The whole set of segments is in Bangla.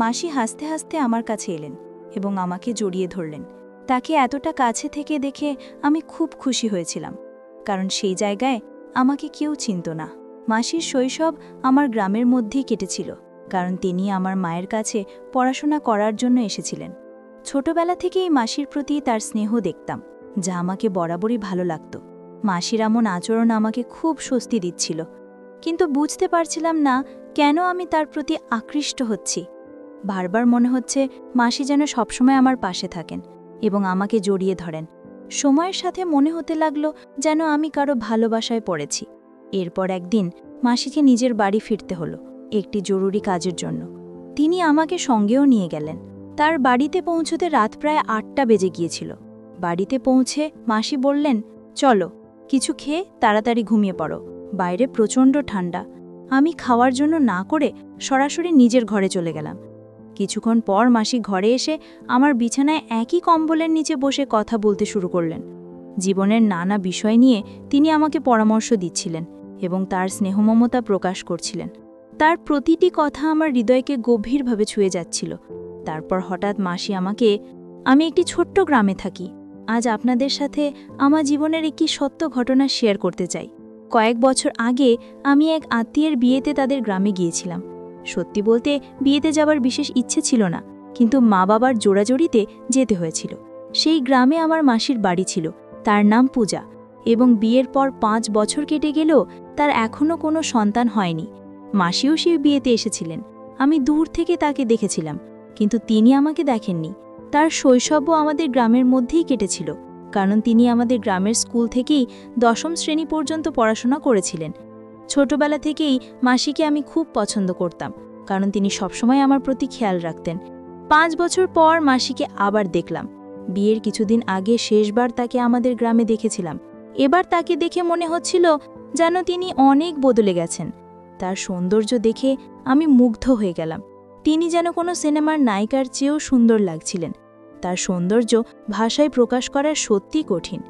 মাসি হাসতে হাসতে আমার কাছে এলেন এবং আমাকে জড়িয়ে ধরলেন। তাকে এতটা কাছে থেকে দেখে আমি খুব খুশি হয়েছিলাম, কারণ সেই জায়গায় আমাকে কেউ চিনত না। মাসির শৈশব আমার গ্রামের মধ্যেই কেটেছিল, কারণ তিনি আমার মায়ের কাছে পড়াশোনা করার জন্য এসেছিলেন। ছোটবেলা থেকেই মাসির প্রতি তার স্নেহ দেখতাম, যা আমাকে বরাবরই ভালো লাগত। মাসির এমন আচরণ আমাকে খুব স্বস্তি দিচ্ছিল, কিন্তু বুঝতে পারছিলাম না কেন আমি তার প্রতি আকৃষ্ট হচ্ছি। বারবার মনে হচ্ছে মাসি যেন সবসময় আমার পাশে থাকেন এবং আমাকে জড়িয়ে ধরেন। সময়ের সাথে মনে হতে লাগলো যেন আমি কারো ভালোবাসায় পড়েছি। এরপর একদিন মাসিকে নিজের বাড়ি ফিরতে হলো একটি জরুরি কাজের জন্য। তিনি আমাকে সঙ্গেও নিয়ে গেলেন। তার বাড়িতে পৌঁছতে রাত প্রায় ৮টা বেজে গিয়েছিল। বাড়িতে পৌঁছে মাসি বললেন, চলো, কিছু খেয়ে তাড়াতাড়ি ঘুমিয়ে পড়ো, বাইরে প্রচণ্ড ঠান্ডা। আমি খাওয়ার জন্য না করে সরাসরি নিজের ঘরে চলে গেলাম। কিছুক্ষণ পর মাসি ঘরে এসে আমার বিছানায় একই কম্বলের নিচে বসে কথা বলতে শুরু করলেন। জীবনের নানা বিষয় নিয়ে তিনি আমাকে পরামর্শ দিচ্ছিলেন এবং তার স্নেহমমতা প্রকাশ করছিলেন। তার প্রতিটি কথা আমার হৃদয়কে গভীরভাবে ছুঁয়ে যাচ্ছিল। তারপর হঠাৎ মাসি আমাকে, আমি একটি ছোট্ট গ্রামে থাকি, আজ আপনাদের সাথে আমার জীবনের একটি সত্য ঘটনা শেয়ার করতে চাই। কয়েক বছর আগে আমি এক আত্মীয়ের বিয়েতে তাদের গ্রামে গিয়েছিলাম। সত্যি বলতে বিয়েতে যাবার বিশেষ ইচ্ছে ছিল না, কিন্তু মা বাবার জোড়াজড়িতে যেতে হয়েছিল। সেই গ্রামে আমার মাসির বাড়ি ছিল, তার নাম পূজা, এবং বিয়ের পর 5 বছর কেটে গেলেও তার এখনও কোনো সন্তান হয়নি। মাসিও সেই বিয়েতে এসেছিলেন। আমি দূর থেকে তাকে দেখেছিলাম, কিন্তু তিনি আমাকে দেখেননি। তার শৈশবও আমাদের গ্রামের মধ্যেই কেটেছিল, কারণ তিনি আমাদের গ্রামের স্কুল থেকেই 10ম শ্রেণী পর্যন্ত পড়াশোনা করেছিলেন। ছোটবেলা থেকেই মাসিকে আমি খুব পছন্দ করতাম, কারণ তিনি সবসময় আমার প্রতি খেয়াল রাখতেন। 5 বছর পর মাসিকে আবার দেখলাম। বিয়ের কিছুদিন আগে শেষবার তাকে আমাদের গ্রামে দেখেছিলাম। এবার তাকে দেখে মনে হচ্ছিল যেন তিনি অনেক বদলে গেছেন। তার সৌন্দর্য দেখে আমি মুগ্ধ হয়ে গেলাম। তিনি যেন কোনো সিনেমার নায়িকার চেয়েও সুন্দর লাগছিলেন। তার সৌন্দর্য ভাষায় প্রকাশ করা সত্যি কঠিন।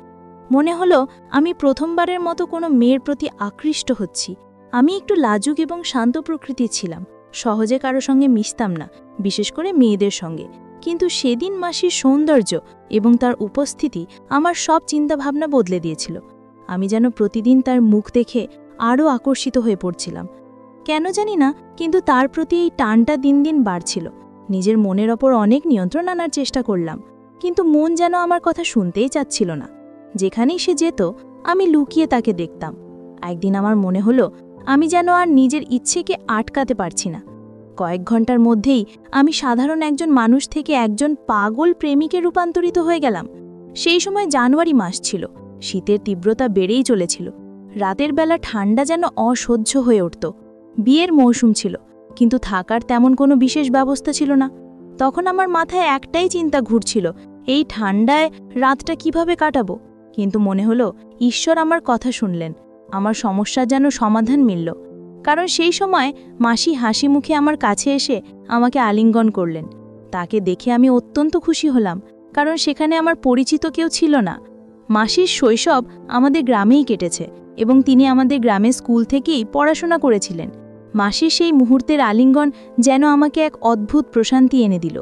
মনে হলো আমি প্রথমবারের মতো কোনো মেয়ের প্রতি আকৃষ্ট হচ্ছি। আমি একটু লাজুক এবং শান্ত প্রকৃতির ছিলাম, সহজে কারো সঙ্গে মিশতাম না, বিশেষ করে মেয়েদের সঙ্গে। কিন্তু সেদিন মাসির সৌন্দর্য এবং তার উপস্থিতি আমার সব চিন্তাভাবনা বদলে দিয়েছিল। আমি যেন প্রতিদিন তার মুখ দেখে আরও আকর্ষিত হয়ে পড়ছিলাম। কেন জানি না, কিন্তু তার প্রতি এই টানটা দিন দিন বাড়ছিল। নিজের মনের ওপর অনেক নিয়ন্ত্রণ আনার চেষ্টা করলাম, কিন্তু মন যেন আমার কথা শুনতেই চাচ্ছিল না। যেখানেই সে যেত আমি লুকিয়ে তাকে দেখতাম। একদিন আমার মনে হলো আমি যেন আর নিজের ইচ্ছেকে আটকাতে পারছি না। কয়েক ঘন্টার মধ্যেই আমি সাধারণ একজন মানুষ থেকে একজন পাগল প্রেমিকে রূপান্তরিত হয়ে গেলাম। সেই সময় জানুয়ারি মাস ছিল, শীতের তীব্রতা বেড়েই চলেছিল। রাতের বেলা ঠান্ডা যেন অসহ্য হয়ে উঠত। বিয়ের মৌসুম ছিল, কিন্তু থাকার তেমন কোনো বিশেষ ব্যবস্থা ছিল না। তখন আমার মাথায় একটাই চিন্তা ঘুরছিল, এই ঠান্ডায় রাতটা কিভাবে কাটাবো। কিন্তু মনে হলো ঈশ্বর আমার কথা শুনলেন, আমার সমস্যার যেন সমাধান মিলল। কারণ সেই সময় মাসি হাসি মুখে আমার কাছে এসে আমাকে আলিঙ্গন করলেন। তাকে দেখে আমি অত্যন্ত খুশি হলাম, কারণ সেখানে আমার পরিচিত কেউ ছিল না। মাসির শৈশব আমাদের গ্রামেই কেটেছে এবং তিনি আমাদের গ্রামের স্কুল থেকেই পড়াশোনা করেছিলেন। মাসির সেই মুহূর্তের আলিঙ্গন যেন আমাকে এক অদ্ভুত প্রশান্তি এনে দিল।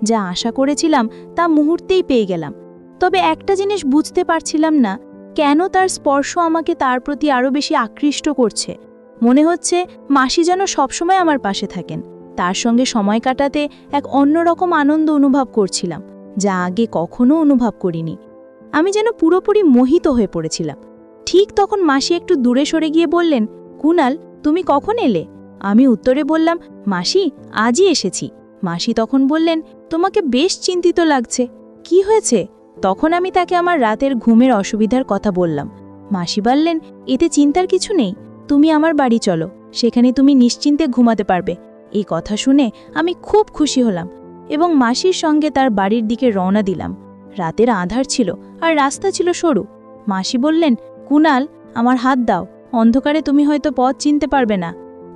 যা আশা করেছিলাম তা মুহূর্তেই পেয়ে গেলাম। তবে একটা জিনিস বুঝতে পারছিলাম না, কেন তার স্পর্শ আমাকে তার প্রতি আরও বেশি আকৃষ্ট করছে। মনে হচ্ছে মাসি যেন সবসময় আমার পাশে থাকেন। তার সঙ্গে সময় কাটাতে এক অন্যরকম আনন্দ অনুভব করছিলাম, যা আগে কখনো অনুভব করিনি। আমি যেন পুরোপুরি মোহিত হয়ে পড়েছিলাম। ঠিক তখন মাসি একটু দূরে সরে গিয়ে বললেন, কুনাল, তুমি কখন এলে? আমি উত্তরে বললাম, মাসি, আজই এসেছি। মাসি তখন বললেন, তোমাকে বেশ চিন্তিত লাগছে, কি হয়েছে? তখন আমি তাকে আমার রাতের ঘুমের অসুবিধার কথা বললাম। মাসি বললেন, এতে চিন্তার কিছু নেই, তুমি আমার বাড়ি চলো, সেখানে তুমি নিশ্চিন্তে ঘুমাতে পারবে। এই কথা শুনে আমি খুব খুশি হলাম এবং মাসির সঙ্গে তার বাড়ির দিকে রওনা দিলাম। রাতের আঁধার ছিল আর রাস্তা ছিল সরু। মাসি বললেন, কুনাল, আমার হাত দাও, অন্ধকারে তুমি হয়তো পথ চিনতে পারবে না।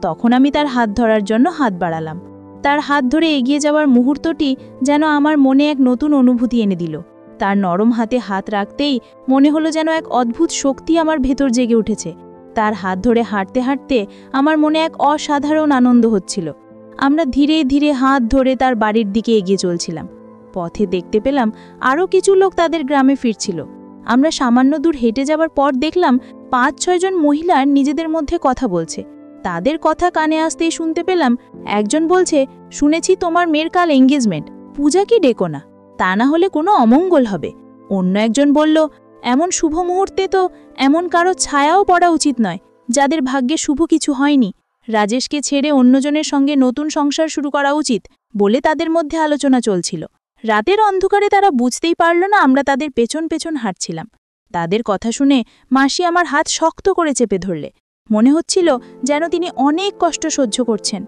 তখন আমি তার হাত ধরার জন্য হাত বাড়ালাম। তার হাত ধরে এগিয়ে যাওয়ার মুহূর্তটি যেন আমার মনে এক নতুন অনুভূতি এনে দিল। তার নরম হাতে হাত রাখতেই মনে হলো যেন এক অদ্ভুত শক্তি আমার ভেতর জেগে উঠেছে। তার হাত ধরে হাঁটতে হাঁটতে আমার মনে এক অসাধারণ আনন্দ হচ্ছিল। আমরা ধীরে ধীরে হাত ধরে তার বাড়ির দিকে এগিয়ে চলছিলাম। পথে দেখতে পেলাম আরও কিছু লোক তাদের গ্রামে ফিরছিল। আমরা সামান্য দূর হেঁটে যাবার পর দেখলাম ৫-৬ জন মহিলা নিজেদের মধ্যে কথা বলছে। তাদের কথা কানে আসতেই শুনতে পেলাম একজন বলছে, শুনেছি তোমার মেয়ের কাল এঙ্গেজমেন্ট, পূজাকে ডেকো না, তা না হলে কোনো অমঙ্গল হবে। অন্য একজন বলল, এমন শুভ মুহূর্তে তো এমন কারো ছায়াও পড়া উচিত নয় যাদের ভাগ্যে শুভ কিছু হয়নি। রাজেশকে ছেড়ে অন্যজনের সঙ্গে নতুন সংসার শুরু করা উচিত বলে তাদের মধ্যে আলোচনা চলছিল। রাতের অন্ধকারে তারা বুঝতেই পারল না আমরা তাদের পেছন পেছন হাঁটছিলাম। তাদের কথা শুনে মাসি আমার হাত শক্ত করে চেপে ধরলে। মনে হচ্ছিল যেন তিনি অনেক কষ্ট সহ্য করছেন।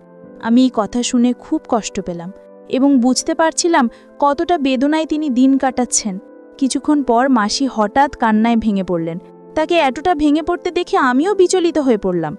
আমি এই কথা শুনে খুব কষ্ট পেলাম এবং বুঝতে পারছিলাম কতটা বেদনায় তিনি দিন কাটাচ্ছেন। কিছুক্ষণ পর মাসি হঠাৎ কান্নায় ভেঙে পড়লেন। তাকে এতটা ভেঙে পড়তে দেখে আমিও বিচলিত হয়ে পড়লাম।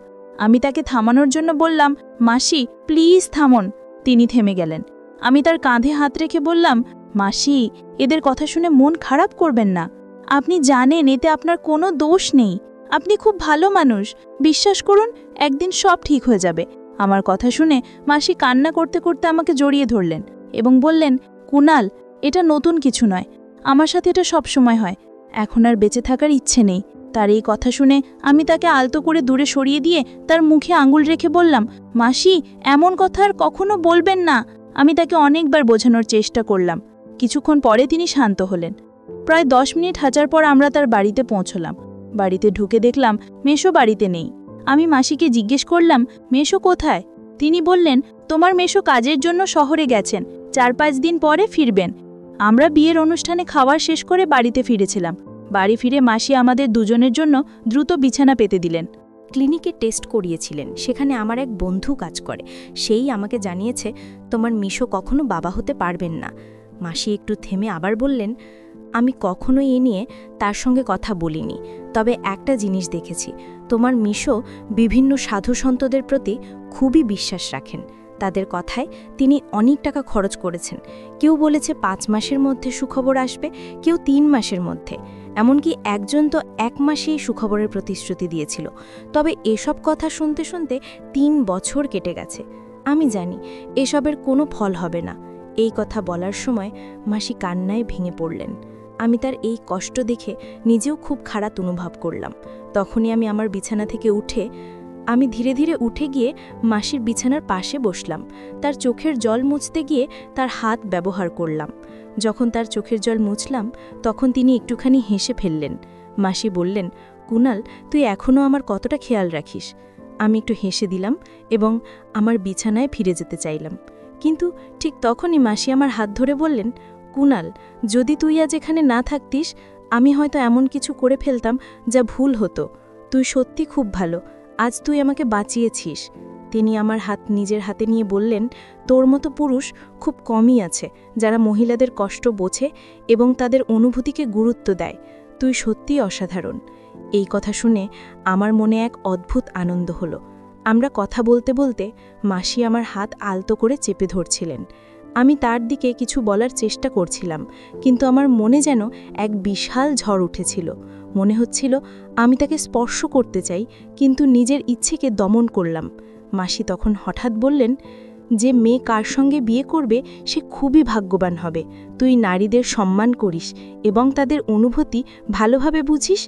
আমি তাকে থামানোর জন্য বললাম, মাসি প্লিজ থামুন। তিনি থেমে গেলেন। আমি তার কাঁধে হাত রেখে বললাম, মাসি এদের কথা শুনে মন খারাপ করবেন না। আপনি জানেন এতে আপনার কোনো দোষ নেই। আপনি খুব ভালো মানুষ, বিশ্বাস করুন একদিন সব ঠিক হয়ে যাবে। আমার কথা শুনে মাসি কান্না করতে করতে আমাকে জড়িয়ে ধরলেন এবং বললেন, কুনাল, এটা নতুন কিছু নয়, আমার সাথে এটা সবসময় হয়। এখন আর বেঁচে থাকার ইচ্ছে নেই। তার এই কথা শুনে আমি তাকে আলতো করে দূরে সরিয়ে দিয়ে তার মুখে আঙুল রেখে বললাম, মাসি এমন কথা আর কখনো বলবেন না। আমি তাকে অনেকবার বোঝানোর চেষ্টা করলাম। কিছুক্ষণ পরে তিনি শান্ত হলেন। প্রায় 10 মিনিট হাঁটার পর আমরা তার বাড়িতে পৌঁছলাম। বাড়িতে ঢুকে দেখলাম মেশো বাড়িতে নেই। আমি মাসিকে জিজ্ঞেস করলাম, মেশো কোথায়? তিনি বললেন, তোমার মেশো কাজের জন্য শহরে গেছেন, 4-5 দিন পরে ফিরবেন। আমরা বিয়ের অনুষ্ঠানে খাওয়া শেষ করে বাড়িতে ফিরেছিলাম। বাড়ি ফিরে মাসি আমাদের দুজনের জন্য দ্রুত বিছানা পেতে দিলেন। ক্লিনিকে টেস্ট করিয়েছিলেন, সেখানে আমার এক বন্ধু কাজ করে। সেই আমাকে জানিয়েছে তোমার মিশো কখনো বাবা হতে পারবেন না। মাসি একটু থেমে আবার বললেন, আমি কখনোই এ নিয়ে তার সঙ্গে কথা বলিনি, তবে একটা জিনিস দেখেছি, তোমার মিশো বিভিন্ন সাধু সন্তদের প্রতি খুবই বিশ্বাস রাখেন। তাদের কথায় তিনি অনেক টাকা খরচ করেছেন। কেউ বলেছে 5 মাসের মধ্যে সুখবর আসবে, কেউ 3 মাসের মধ্যে, এমনকি একজন তো 1 মাসেই সুখবরের প্রতিশ্রুতি দিয়েছিল। তবে এসব কথা শুনতে শুনতে 3 বছর কেটে গেছে। আমি জানি এসবের কোনো ফল হবে না। এই কথা বলার সময় মাসি কান্নায় ভেঙে পড়লেন। আমি তার এই কষ্ট দেখে নিজেও খুব খারাপ অনুভব করলাম। তখনই আমি আমার বিছানা থেকে আমি ধীরে ধীরে উঠে গিয়ে মাসির বিছানার পাশে বসলাম। তার চোখের জল মুছতে গিয়ে তার হাত ব্যবহার করলাম। যখন তার চোখের জল মুছলাম তখন তিনি একটুখানি হেসে ফেললেন। মাসি বললেন, কুনাল, তুই এখনও আমার কতটা খেয়াল রাখিস। আমি একটু হেসে দিলাম এবং আমার বিছানায় ফিরে যেতে চাইলাম। কিন্তু ঠিক তখনই মাসি আমার হাত ধরে বললেন, কুনাল, যদি তুই আজ এখানে না থাকতিস আমি হয়তো এমন কিছু করে ফেলতাম যা ভুল হতো। তুই সত্যি খুব ভালো, আজ তুই আমাকে বাঁচিয়েছিস। তিনি আমার হাত নিজের হাতে নিয়ে বললেন, তোর মতো পুরুষ খুব কমই আছে যারা মহিলাদের কষ্ট বোঝে এবং তাদের অনুভূতিকে গুরুত্ব দেয়। তুই সত্যিই অসাধারণ। এই কথা শুনে আমার মনে এক অদ্ভুত আনন্দ হলো। আমরা কথা বলতে বলতে মাসি আমার হাত আলতো করে চেপে ধরছিলেন। আমি তার দিকে কিছু বলার চেষ্টা করছিলাম, কিন্তু আমার মনে যেন এক বিশাল ঝড় উঠেছিল। মনে হচ্ছিল আমি তাকে স্পর্শ করতে চাই, কিন্তু নিজের ইচ্ছেকে দমন করলাম। মাসি তখন হঠাৎ বললেন, যে মেয়ে কার সঙ্গে বিয়ে করবে সে খুবই ভাগ্যবান হবে। তুই নারীদের সম্মান করিস এবং তাদের অনুভূতি ভালোভাবে বুঝিস।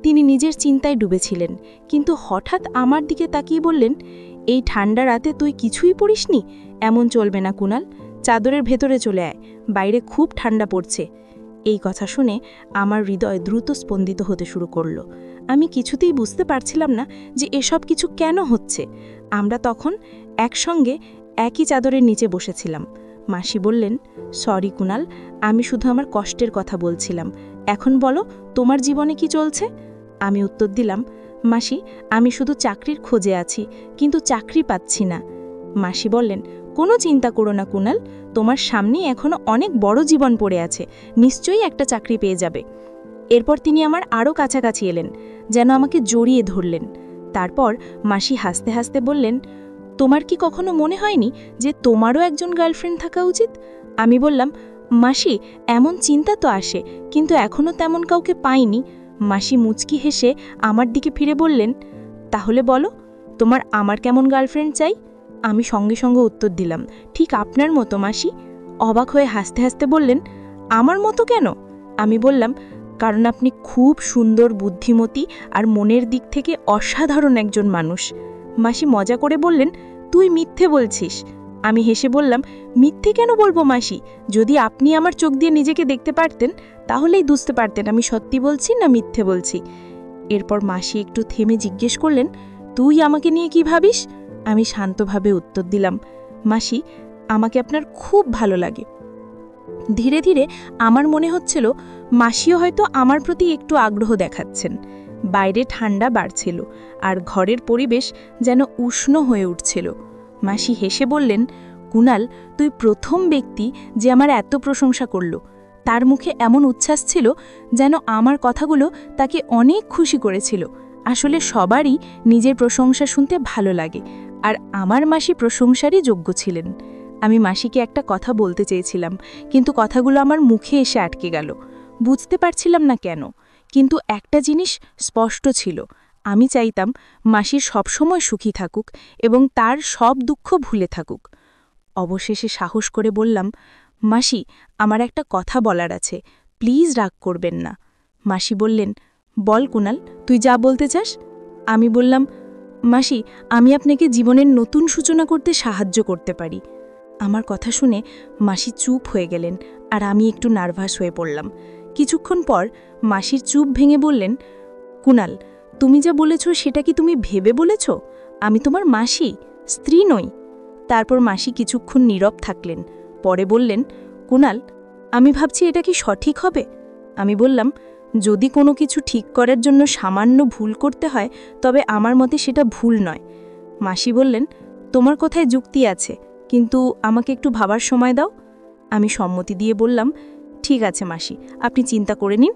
তিনি নিজের চিন্তায় ডুবেছিলেন, কিন্তু হঠাৎ আমার দিকে তাকিয়ে বললেন, এই ঠান্ডা রাতে তুই কিছুই পড়িসনি? এমন চলবে না কুনাল, চাদরের ভেতরে চলে আয়, বাইরে খুব ঠান্ডা পড়ছে। এই কথা শুনে আমার হৃদয় দ্রুত স্পন্দিত হতে শুরু করল। আমি কিছুতেই বুঝতে পারছিলাম না যে এসব কিছু কেন হচ্ছে। আমরা তখন একসঙ্গে একই চাদরের নিচে বসেছিলাম। মাসি বললেন, সরি কুনাল, আমি শুধু আমার কষ্টের কথা বলছিলাম। এখন বলো, তোমার জীবনে কি চলছে? আমি উত্তর দিলাম, মাসি, আমি শুধু চাকরির খোঁজে আছি, কিন্তু চাকরি পাচ্ছি না। মাসি বললেন, কোনো চিন্তা করো না কুনাল, তোমার সামনে এখনো অনেক বড় জীবন পড়ে আছে, নিশ্চয়ই একটা চাকরি পেয়ে যাবে। এরপর তিনি আমার আরও কাছাকাছি এলেন, যেন আমাকে জড়িয়ে ধরলেন। তারপর মাসি হাসতে হাসতে বললেন, তোমার কি কখনো মনে হয়নি যে তোমারও একজন গার্লফ্রেন্ড থাকা উচিত? আমি বললাম, মাসি, এমন চিন্তা তো আসে, কিন্তু এখনও তেমন কাউকে পাইনি। মাসি মুচকি হেসে আমার দিকে ফিরে বললেন, তাহলে বলো, তোমার আমার কেমন গার্লফ্রেন্ড চাই? আমি সঙ্গে সঙ্গে উত্তর দিলাম, ঠিক আপনার মতো মাসি। অবাক হয়ে হাসতে হাসতে বললেন, আমার মতো কেন? আমি বললাম, কারণ আপনি খুব সুন্দর, বুদ্ধিমতী আর মনের দিক থেকে অসাধারণ একজন মানুষ। মাসি মজা করে বললেন, তুই মিথ্যে বলছিস। আমি হেসে বললাম, মিথ্যে কেন বলবো মাসি? যদি আপনি আমার চোখ দিয়ে নিজেকে দেখতে পারতেন তাহলেই বুঝতে পারতেন আমি সত্যি বলছি না মিথ্যে বলছি। এরপর মাসি একটু থেমে জিজ্ঞেস করলেন, তুই আমাকে নিয়ে কি ভাবিস? আমি শান্তভাবে উত্তর দিলাম, মাসি, আমাকে আপনার খুব ভালো লাগে। ধীরে ধীরে আমার মনে হচ্ছিল মাসিও হয়তো আমার প্রতি একটু আগ্রহ দেখাচ্ছেন। বাইরে ঠান্ডা বাড়ছিল আর ঘরের পরিবেশ যেন উষ্ণ হয়ে উঠছিল। মাসি হেসে বললেন, কুণাল, তুই প্রথম ব্যক্তি যে আমার এত প্রশংসা করল। তার মুখে এমন উচ্ছ্বাস ছিল যেন আমার কথাগুলো তাকে অনেক খুশি করেছিল। আসলে সবারই নিজের প্রশংসা শুনতে ভালো লাগে, আর আমার মাসি প্রশংসারই যোগ্য ছিলেন। আমি মাসিকে একটা কথা বলতে চেয়েছিলাম, কিন্তু কথাগুলো আমার মুখে এসে আটকে গেল। বুঝতে পারছিলাম না কেন, কিন্তু একটা জিনিস স্পষ্ট ছিল, আমি চাইতাম মাসির সবসময় সুখী থাকুক এবং তার সব দুঃখ ভুলে থাকুক। অবশেষে সাহস করে বললাম, মাসি, আমার একটা কথা বলার আছে, প্লিজ রাগ করবেন না। মাসি বললেন, বল কুণাল, তুই যা বলতে চাস। আমি বললাম, মাসি, আমি আপনাকে জীবনের নতুন সূচনা করতে সাহায্য করতে পারি। আমার কথা শুনে মাসি চুপ হয়ে গেলেন আর আমি একটু নার্ভাস হয়ে পড়লাম। কিছুক্ষণ পর মাসির চুপ ভেঙে বললেন, কুণাল, তুমি যা বলেছ সেটা কি তুমি ভেবে বলেছ? আমি তোমার মাসি, স্ত্রী নই। তারপর মাসি কিছুক্ষণ নীরব থাকলেন, পরে বললেন, কুণাল, আমি ভাবছি এটা কি সঠিক হবে? আমি বললাম, যদি কোনো কিছু ঠিক করার জন্য সামান্য ভুল করতে হয় তবে আমার মতে সেটা ভুল নয়। মাসি বললেন, তোমার কথায় যুক্তি আছে, কিন্তু আমাকে একটু ভাবার সময় দাও। আমি সম্মতি দিয়ে বললাম, ঠিক আছে মাসি, আপনি চিন্তা করে নিন।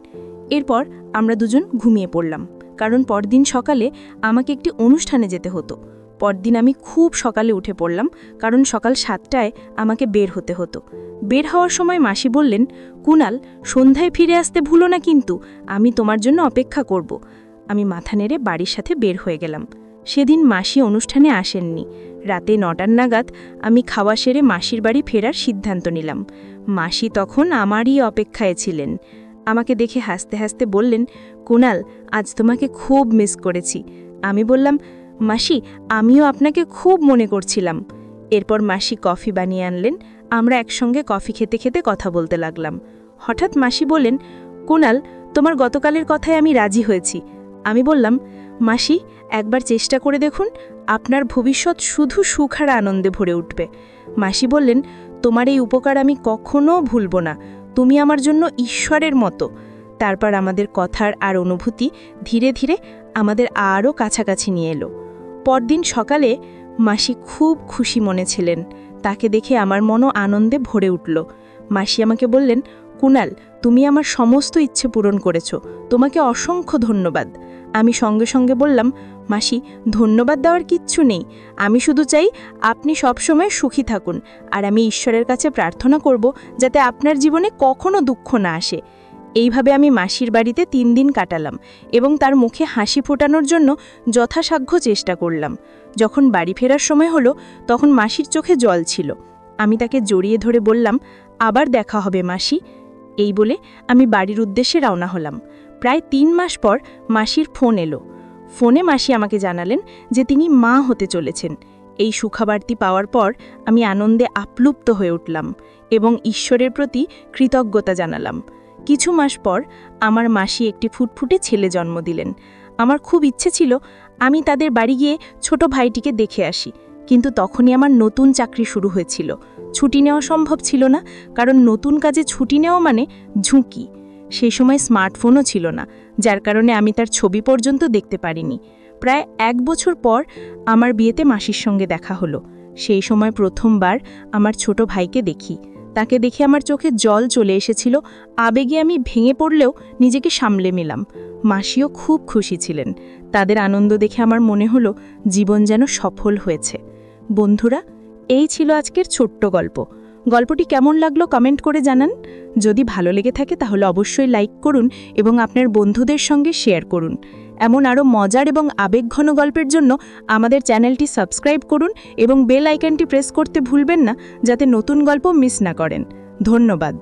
এরপর আমরা দুজন ঘুমিয়ে পড়লাম, কারণ পরদিন সকালে আমাকে একটি অনুষ্ঠানে যেতে হতো। পরদিন আমি খুব সকালে উঠে পড়লাম, কারণ সকাল 7টায় আমাকে বের হতে হতো। বের হওয়ার সময় মাসি বললেন, কুণাল, সন্ধ্যায় ফিরে আসতে ভুলো না কিন্তু, আমি তোমার জন্য অপেক্ষা করব। আমি মাথা নেড়ে বাড়ির সাথে বের হয়ে গেলাম। সেদিন মাসি অনুষ্ঠানে আসেননি। রাতে 9টার নাগাদ আমি খাওয়া সেরে মাসির বাড়ি ফেরার সিদ্ধান্ত নিলাম। মাসি তখন আমারই অপেক্ষায় ছিলেন। আমাকে দেখে হাসতে হাসতে বললেন, কুণাল, আজ তোমাকে খুব মিস করেছি। আমি বললাম, মাসি, আমিও আপনাকে খুব মনে করছিলাম। এরপর মাসি কফি বানিয়ে আনলেন। আমরা একসঙ্গে কফি খেতে খেতে কথা বলতে লাগলাম। হঠাৎ মাসি বললেন, কুণাল, তোমার গতকালের কথায় আমি রাজি হয়েছি। আমি বললাম, মাসি, একবার চেষ্টা করে দেখুন, আপনার ভবিষ্যৎ শুধু সুখ আর আনন্দে ভরে উঠবে। মাসি বললেন, তোমার এই উপকার আমি কখনো ভুলব না, তুমি আমার জন্য ঈশ্বরের মতো। তারপর আমাদের কথার আর অনুভূতি ধীরে ধীরে আমাদের আরও কাছাকাছি নিয়ে এলো। পরদিন সকালে মাসি খুব খুশি মনে ছিলেন। তাকে দেখে আমার মনও আনন্দে ভরে উঠল। মাসি আমাকে বললেন, কুণাল, তুমি আমার সমস্ত ইচ্ছে পূরণ করেছ, তোমাকে অসংখ্য ধন্যবাদ। আমি সঙ্গে সঙ্গে বললাম, মাসি, ধন্যবাদ দেওয়ার কিচ্ছু নেই, আমি শুধু চাই আপনি সবসময় সুখী থাকুন, আর আমি ঈশ্বরের কাছে প্রার্থনা করব যাতে আপনার জীবনে কখনো দুঃখ না আসে। এইভাবে আমি মাসির বাড়িতে 3 দিন কাটালাম এবং তার মুখে হাসি ফোটানোর জন্য যথাসাধ্য চেষ্টা করলাম। যখন বাড়ি ফেরার সময় হলো তখন মাসির চোখে জল ছিল। আমি তাকে জড়িয়ে ধরে বললাম, আবার দেখা হবে মাসি। এই বলে আমি বাড়ির উদ্দেশ্যে রওনা হলাম। প্রায় 3 মাস পর মাসির ফোন এলো। ফোনে মাসি আমাকে জানালেন যে তিনি মা হতে চলেছেন। এই সুখবরটি পাওয়ার পর আমি আনন্দে আপ্লুপ্ত হয়ে উঠলাম এবং ঈশ্বরের প্রতি কৃতজ্ঞতা জানালাম। কিছু মাস পর আমার মাসি একটি ফুটফুটে ছেলে জন্ম দিলেন। আমার খুব ইচ্ছে ছিল আমি তাদের বাড়ি গিয়ে ছোট ভাইটিকে দেখে আসি, কিন্তু তখনই আমার নতুন চাকরি শুরু হয়েছিল। ছুটি নেওয়া সম্ভব ছিল না, কারণ নতুন কাজে ছুটি নেওয়া মানে ঝুঁকি। সেই সময় স্মার্টফোনও ছিল না, যার কারণে আমি তার ছবি পর্যন্ত দেখতে পারিনি। প্রায় 1 বছর পর আমার বিয়েতে মাসির সঙ্গে দেখা হলো। সেই সময় প্রথমবার আমার ছোট ভাইকে দেখি। তাকে দেখে আমার চোখে জল চলে এসেছিল। আবেগে আমি ভেঙে পড়লেও নিজেকে সামলে নিলাম। মাসিও খুব খুশি ছিলেন। তাদের আনন্দ দেখে আমার মনে হলো জীবন যেন সফল হয়েছে। বন্ধুরা, এই ছিল আজকের ছোট্ট গল্প। গল্পটি কেমন লাগলো কমেন্ট করে জানান। যদি ভালো লেগে থাকে তাহলে অবশ্যই লাইক করুন এবং আপনার বন্ধুদের সঙ্গে শেয়ার করুন। এমন আরও মজার এবং আবেগঘন গল্পের জন্য আমাদের চ্যানেলটি সাবস্ক্রাইব করুন এবং বেল আইকনটি প্রেস করতে ভুলবেন না, যাতে নতুন গল্প মিস না করেন। ধন্যবাদ।